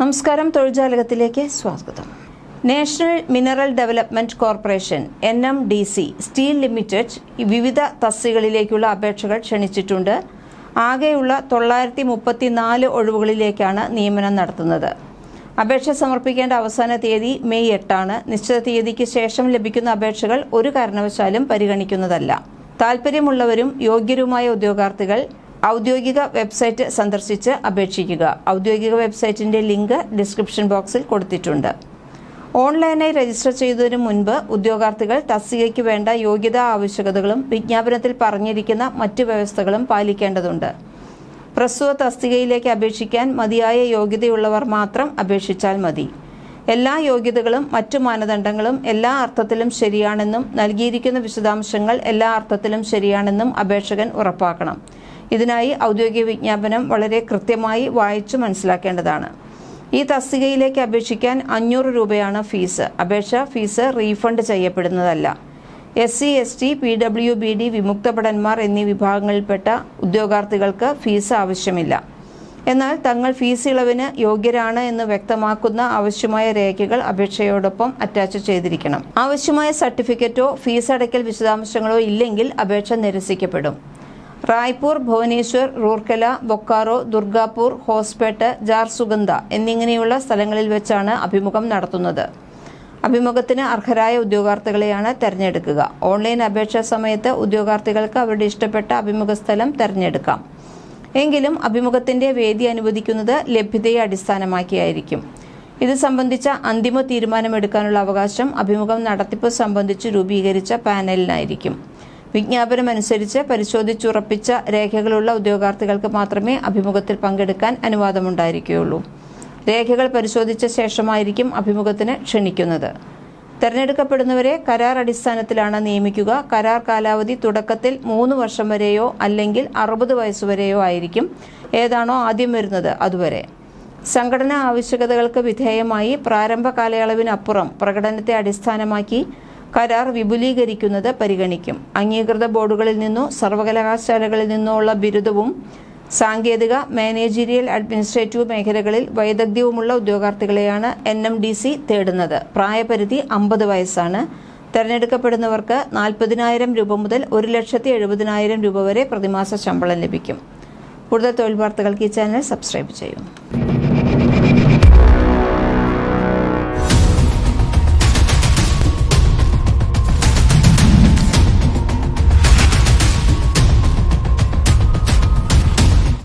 നമസ്കാരം, തൊഴിൽജാലകത്തിലേക്ക് സ്വാഗതം. National mineral development corporation NMDC steel limited വിവിധ തസ്തികകളിലേക്കുള്ള അപേക്ഷകൾ ക്ഷണിച്ചിട്ടുണ്ട്. ആകെയുള്ള 934 ഒഴിവുകളിലേക്കാണ് നിയമനം നടത്തുന്നത്. അപേക്ഷ സമർപ്പിക്കേണ്ട അവസാന തീയതി മെയ് 8 ആണ്. നിശ്ചിത തീയതിക്ക് ശേഷം ലഭിക്കുന്ന അപേക്ഷകൾ ഒരു കാരണവശാലും പരിഗണിക്കുന്നതല്ല. താൽപ്പര്യമുള്ളവരും യോഗ്യരുമായ ഉദ്യോഗാർത്ഥികൾ ഔദ്യോഗിക വെബ്സൈറ്റ് സന്ദർശിച്ച് അപേക്ഷിക്കുക. ഔദ്യോഗിക വെബ്സൈറ്റിന്റെ ലിങ്ക് ഡിസ്ക്രിപ്ഷൻ ബോക്സിൽ കൊടുത്തിട്ടുണ്ട്. ഓൺലൈനായി രജിസ്റ്റർ ചെയ്തതിനു മുൻപ് ഉദ്യോഗാർത്ഥികൾ തസ്തികയ്ക്ക് വേണ്ട യോഗ്യതാ ആവശ്യകതകളും വിജ്ഞാപനത്തിൽ പറഞ്ഞിരിക്കുന്ന മറ്റ് വ്യവസ്ഥകളും പാലിക്കേണ്ടതുണ്ട്. പ്രസ്തുത തസ്തികയിലേക്ക് അപേക്ഷിക്കാൻ മതിയായ യോഗ്യതയുള്ളവർ മാത്രം അപേക്ഷിച്ചാൽ മതി. എല്ലാ യോഗ്യതകളും മറ്റു മാനദണ്ഡങ്ങളും എല്ലാ അർത്ഥത്തിലും ശരിയാണെന്നും നൽകിയിരിക്കുന്ന വിശദാംശങ്ങൾ എല്ലാ അർത്ഥത്തിലും ശരിയാണെന്നും അപേക്ഷകൻ ഉറപ്പാക്കണം. ഇതിനായി ഔദ്യോഗിക വിജ്ഞാപനം വളരെ കൃത്യമായി വായിച്ചു മനസ്സിലാക്കേണ്ടതാണ്. ഈ തസ്തികയിലേക്ക് അപേക്ഷിക്കാൻ 500 രൂപയാണ് ഫീസ്. അപേക്ഷാ ഫീസ് റീഫണ്ട് ചെയ്യപ്പെടുന്നതല്ല. SC, ST, PWBD, വിമുക്ത ഭടന്മാർ എന്നീ വിഭാഗങ്ങളിൽപ്പെട്ട ഉദ്യോഗാർത്ഥികൾക്ക് ഫീസ് ആവശ്യമില്ല. എന്നാൽ തങ്ങൾ ഫീസ് ഇളവിന് യോഗ്യരാണ് എന്ന് വ്യക്തമാക്കുന്ന ആവശ്യമായ രേഖകൾ അപേക്ഷയോടൊപ്പം അറ്റാച്ച് ചെയ്തിരിക്കണം. ആവശ്യമായ സർട്ടിഫിക്കറ്റോ ഫീസ് അടയ്ക്കൽ വിശദാംശങ്ങളോ ഇല്ലെങ്കിൽ അപേക്ഷ നിരസിക്കപ്പെടും. റായ്പൂർ, ഭുവനേശ്വർ, റൂർക്കല, ബൊക്കാറോ, ദുർഗാപൂർ, ഹോസ്പേട്ട്, ജാർസുഗന്ധ എന്നിങ്ങനെയുള്ള സ്ഥലങ്ങളിൽ വെച്ചാണ് അഭിമുഖം നടത്തുന്നത്. അഭിമുഖത്തിന് അർഹരായ ഉദ്യോഗാർത്ഥികളെയാണ് തെരഞ്ഞെടുക്കുക. ഓൺലൈൻ അപേക്ഷാ സമയത്ത് ഉദ്യോഗാർത്ഥികൾക്ക് അവരുടെ ഇഷ്ടപ്പെട്ട അഭിമുഖ സ്ഥലം തെരഞ്ഞെടുക്കാം. എങ്കിലും അഭിമുഖത്തിന്റെ വേദി അനുവദിക്കുന്നത് ലഭ്യതയെ അടിസ്ഥാനമാക്കിയായിരിക്കും. ഇത് സംബന്ധിച്ച അന്തിമ തീരുമാനമെടുക്കാനുള്ള അവകാശം അഭിമുഖം നടത്തിപ്പ് സംബന്ധിച്ച് രൂപീകരിച്ച പാനലിനായിരിക്കും. വിജ്ഞാപനമനുസരിച്ച് പരിശോധിച്ചുറപ്പിച്ച രേഖകളുള്ള ഉദ്യോഗാർത്ഥികൾക്ക് മാത്രമേ അഭിമുഖത്തിൽ പങ്കെടുക്കാൻ അനുവാദമുണ്ടായിരിക്കുകയുള്ളൂ. രേഖകൾ പരിശോധിച്ച ശേഷമായിരിക്കും അഭിമുഖത്തിന് ക്ഷണിക്കുന്നത്. തെരഞ്ഞെടുക്കപ്പെടുന്നവരെ കരാർ അടിസ്ഥാനത്തിലാണ് നിയമിക്കുക. കരാർ കാലാവധി തുടക്കത്തിൽ 3 വർഷം വരെയോ അല്ലെങ്കിൽ 60 വയസ്സുവരെയോ ആയിരിക്കും. ഏതാണോ ആദ്യം വരുന്നത് അതുവരെ. സംഘടനാ ആവശ്യകതകൾക്ക് വിധേയമായി പ്രാരംഭ കാലയളവിനപ്പുറം പ്രകടനത്തെ അടിസ്ഥാനമാക്കി കരാർ വിപുലീകരിക്കുന്നത് പരിഗണിക്കും. അംഗീകൃത ബോർഡുകളിൽ നിന്നോ സർവകലാശാലകളിൽ നിന്നോ ഉള്ള ബിരുദവും സാങ്കേതിക, മാനേജീരിയൽ, അഡ്മിനിസ്ട്രേറ്റീവ് മേഖലകളിൽ വൈദഗ്ധ്യവുമുള്ള ഉദ്യോഗാർത്ഥികളെയാണ് NMDC തേടുന്നത്. പ്രായപരിധി 50 വയസ്സാണ്. തെരഞ്ഞെടുക്കപ്പെടുന്നവർക്ക് 40,000 രൂപ മുതൽ 1,70,000 രൂപ വരെ പ്രതിമാസ ശമ്പളം ലഭിക്കും. കൂടുതൽ തൊഴിൽ വാർത്തകൾക്ക് ഈ ചാനൽ സബ്സ്ക്രൈബ് ചെയ്യും.